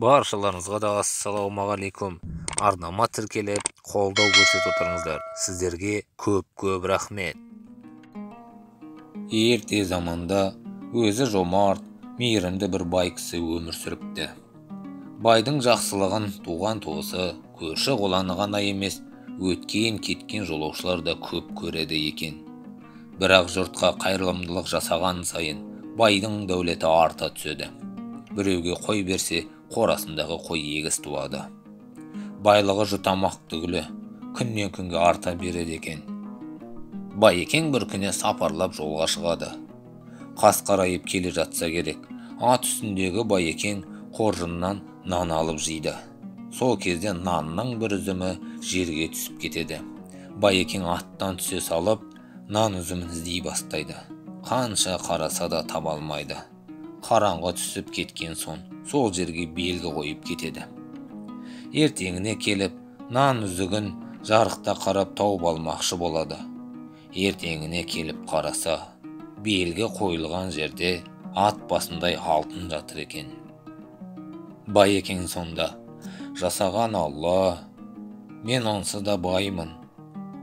Баршаларыңызға да ассалаумағалейкум. Арнама тіркеліп, қолдау көрсетіп отырыңыздар. Сіздерге көп рахмет. Ерте заманда өзі жомарт, мейірімді бір бай кісі өмір сүріпті. Байдың жақсылығын туған туысы, көрші қоланы ғана емес, өткен кеткен жолаушылар да көп көреді екен. Бірақ жұртқа қайырымдылық жасаған сайын байдың дәулеті арта түседі. Біреуге қой берсе, қорасындағы қой егіз туады. Байлығы жұтамақ түгілі, күннен күнге арта береді екен. Байекең бір күні сапарлап жолға шығады. Қас қарайып келе жатса керек, ат үстіндегі Байекең қоржыннан нан алып жейді. Сол кезде нанның бір үзімі жерге түсіп кетеді. Байекең аттан түсе салып, нан үзімін іздей бастайды. Қанша қараса да таба алмайды. Қараңғы түсіп кеткен соң, сол жерге белгі қойып кетеді. Ертеңіне келіп, нан үзігін жарықта қарап тауып алмақшы болады. Ертеңіне келіп қараса, белгі қойылған жерде ат басындай алтын жатыр екен. Байекең сонда: жасаған Алла, мен онсыз да баймын.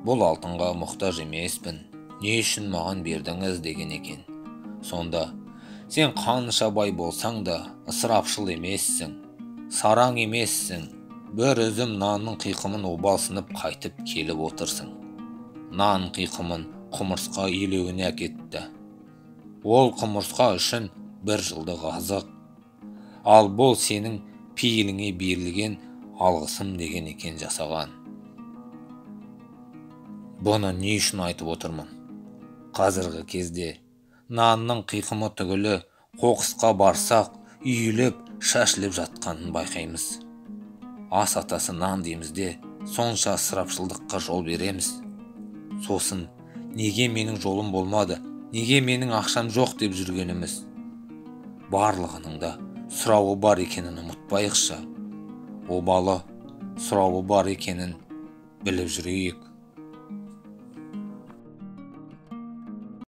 Бұл алтынға мұқтаж емеспін. Не үшін маған бердіңіз деген екен. Сонда: сен қанша бай болсаң да ысырапшыл емессің, сараң емессің. Бір үзім нанның қиқымын обалсынып қайтып келіп отырсың. Нан қиқымын құмырсқа илеуіне әкетті. Ол құмырсқа үшін бір жылдық азық. Ал бұл сенің пейіліңе берілген алғысым деген екен жасаған. Бұны не үшін айтып отырмын? Қазіргі кезде нанның қиқымы түгілі қоқысқа барсақ, үйіліп, шашылып жатқанын байқаймыз. Ас атасы нан дейміз де, сонша ысырапшылдыққа жол береміз. Сосын, неге менің жолым болмады, неге менің ақшам жоқ деп жүргеніміз. Барлығының да сұрауы бар екенін ұмытпайықшы. Обалы сұрауы бар екенін біліп жүрейік.